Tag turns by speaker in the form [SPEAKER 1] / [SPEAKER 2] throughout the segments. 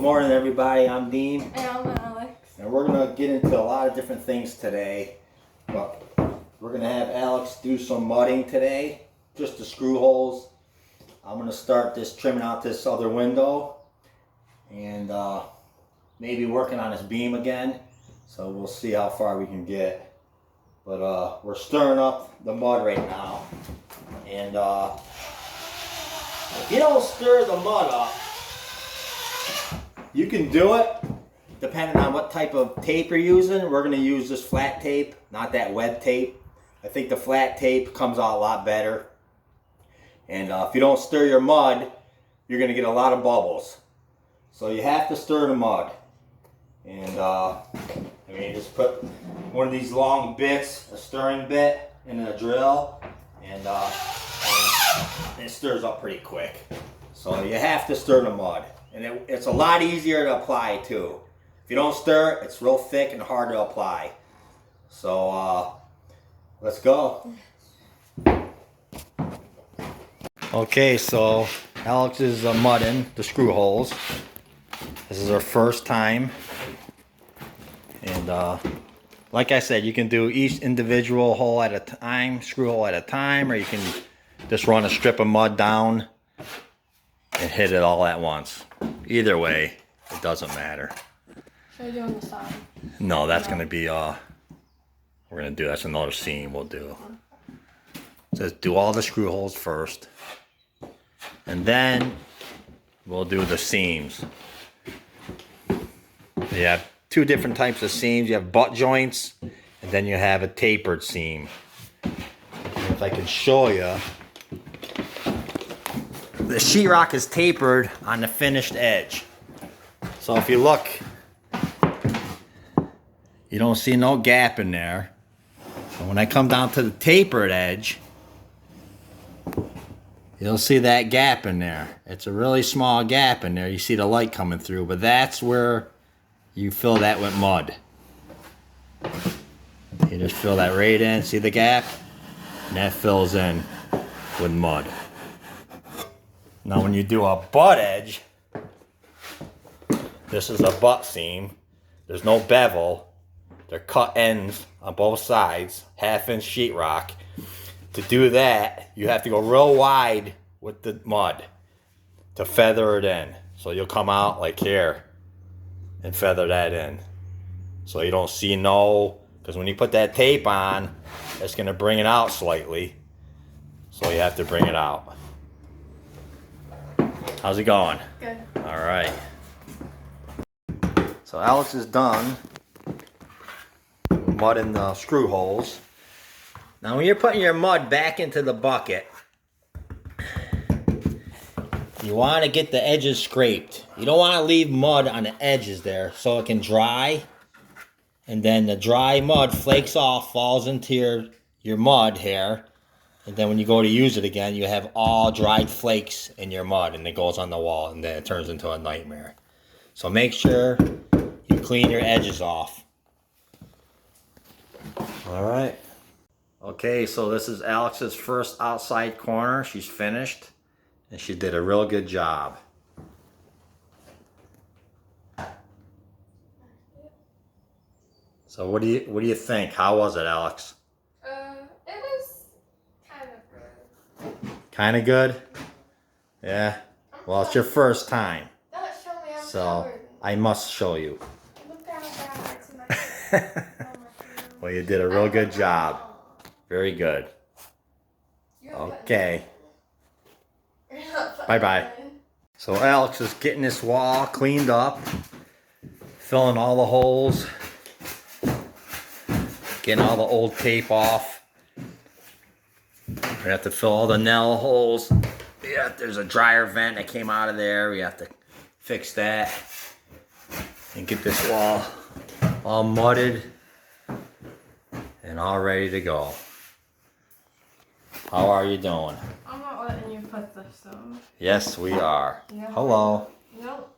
[SPEAKER 1] morning, everybody. I'm Dean.
[SPEAKER 2] And I'm Alex.
[SPEAKER 1] And we're going to get into a lot of different things today. But we're going to have Alex do some mudding today. Just the screw holes. I'm going to start trimming out this other window. And maybe working on this beam again. So we'll see how far we can get. But we're stirring up the mud right now. And if you don't stir the mud up, you can do it depending on what type of tape you're using. We're going to use this flat tape, not that web tape. I think the flat tape comes out a lot better. And if you don't stir your mud, you're going to get a lot of bubbles. So you have to stir the mud. And just put one of these long bits, a stirring bit, in a drill, and it stirs up pretty quick. So you have to stir the mud. And it's a lot easier to apply too. If you don't stir, it's real thick and hard to apply. So let's go. Okay, so Alex is mudding the screw holes. This is our first time. And like I said, you can do each individual hole at a time, screw hole at a time, or you can just run a strip of mud down and hit it all at once. Either way, it doesn't matter.
[SPEAKER 2] Should I do on the side?
[SPEAKER 1] No, that's going to be, that's another seam we'll do. Just do all the screw holes first. And then we'll do the seams. You have two different types of seams. You have butt joints, and then you have a tapered seam. And if I can show you, the sheetrock is tapered on the finished edge. So if you look, you don't see no gap in there. And when I come down to the tapered edge, you'll see that gap in there. It's a really small gap in there. You see the light coming through, but that's where you fill that with mud. You just fill that right in. See the gap? And that fills in with mud. Now when you do a butt edge, this is a butt seam. There's no bevel. They're cut ends on both sides, 1/2 inch sheetrock. To do that, you have to go real wide with the mud to feather it in. So you'll come out like here and feather that in. So you don't see because when you put that tape on, it's going to bring it out slightly. So you have to bring it out. How's it going?
[SPEAKER 2] Good.
[SPEAKER 1] All right. So Alex is done mudding the screw holes. Now when you're putting your mud back into the bucket, you want to get the edges scraped. You don't want to leave mud on the edges there so it can dry. And then the dry mud flakes off, falls into your mud here. And then when you go to use it again, you have all dried flakes in your mud, and it goes on the wall, and then it turns into a nightmare. So make sure you clean your edges off. All right. Okay, so this is Alex's first outside corner. She's finished, and she did a real good job. So what do you think? How was it, Alex?
[SPEAKER 2] It was kind of good.
[SPEAKER 1] Kind of good? Yeah. Well, it's your first time.
[SPEAKER 2] Don't show me I'm
[SPEAKER 1] So
[SPEAKER 2] covered.
[SPEAKER 1] I must show you.
[SPEAKER 2] Look how bad it's my
[SPEAKER 1] Well, you did a real good job. Very good. Okay. Bye-bye. So Alex is getting this wall cleaned up, filling all the holes, getting all the old tape off. We have to fill all the nail holes. Yeah, there's a dryer vent that came out of there. We have to fix that and get this wall all mudded and all ready to go. How are you doing?
[SPEAKER 2] I'm not letting you put this on.
[SPEAKER 1] Yes, we are.
[SPEAKER 2] Yeah.
[SPEAKER 1] Hello.
[SPEAKER 2] Nope.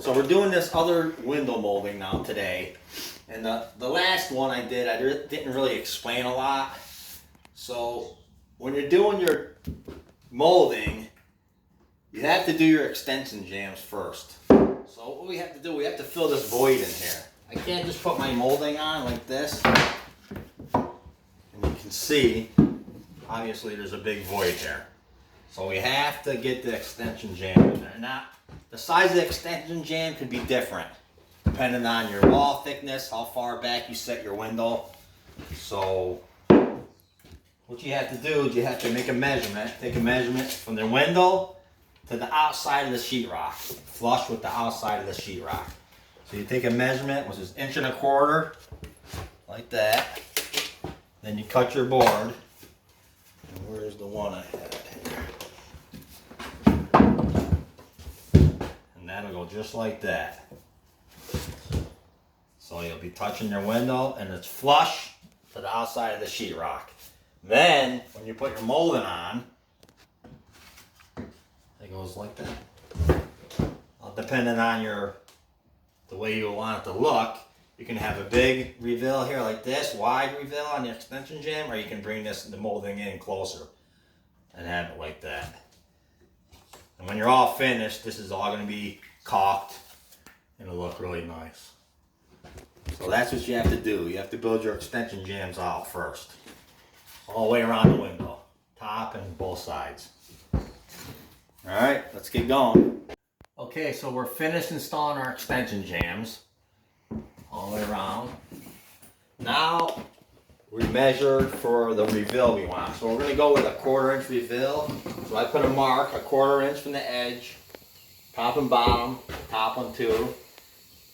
[SPEAKER 1] So we're doing this other window molding now today. And the last one I did, I didn't really explain a lot. So when you're doing your molding, you have to do your extension jams first. So what we have to do, we have to fill this void in here. I can't just put my molding on like this. And you can see, obviously there's a big void here. So we have to get the extension jam in there. Now, the size of the extension jam could be different, depending on your wall thickness, how far back you set your window. So what you have to do is you have to make a measurement, take a measurement from the window to the outside of the sheetrock, flush with the outside of the sheetrock. So you take a measurement, which is 1.25 inches, like that. Then you cut your board. And where's the one I had here? And that'll go just like that. So you'll be touching your window and it's flush to the outside of the sheetrock. Then, when you put your molding on, it goes like that. Depending on the way you want it to look, you can have a big reveal here like this, wide reveal on the extension jam, or you can bring the molding in closer and have it like that. And when you're all finished, this is all going to be caulked and it'll look really nice. So that's what you have to do. You have to build your extension jams out first. All the way around the window, top and both sides. Alright, let's get going. Okay, so we're finished installing our extension jams all the way around. Now we measured for the reveal we want. So we're going to go with a 1/4 inch reveal. So I put a mark, a 1/4 inch from the edge, top and bottom, top one too.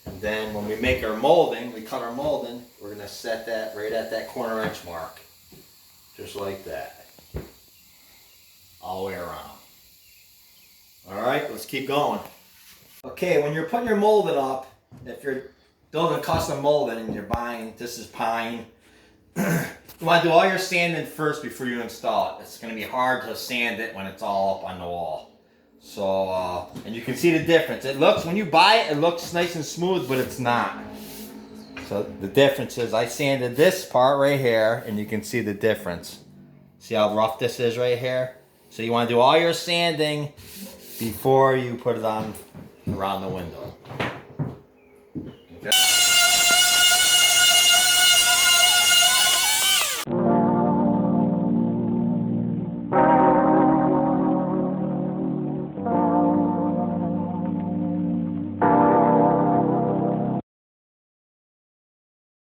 [SPEAKER 1] And then when we make our molding, we cut our molding, we're going to set that right at that 1/4 inch mark. Just like that. All the way around. Alright, let's keep going. Okay, when you're putting your molding up, if you're building custom molding and you're buying, this is pine, you want to do all your sanding first before you install it. It's going to be hard to sand it when it's all up on the wall. So, and you can see the difference. It looks, when you buy it, it looks nice and smooth, but it's not. So the difference is I sanded this part right here and you can see the difference. See how rough this is right here? So you want to do all your sanding before you put it on around the window. Okay.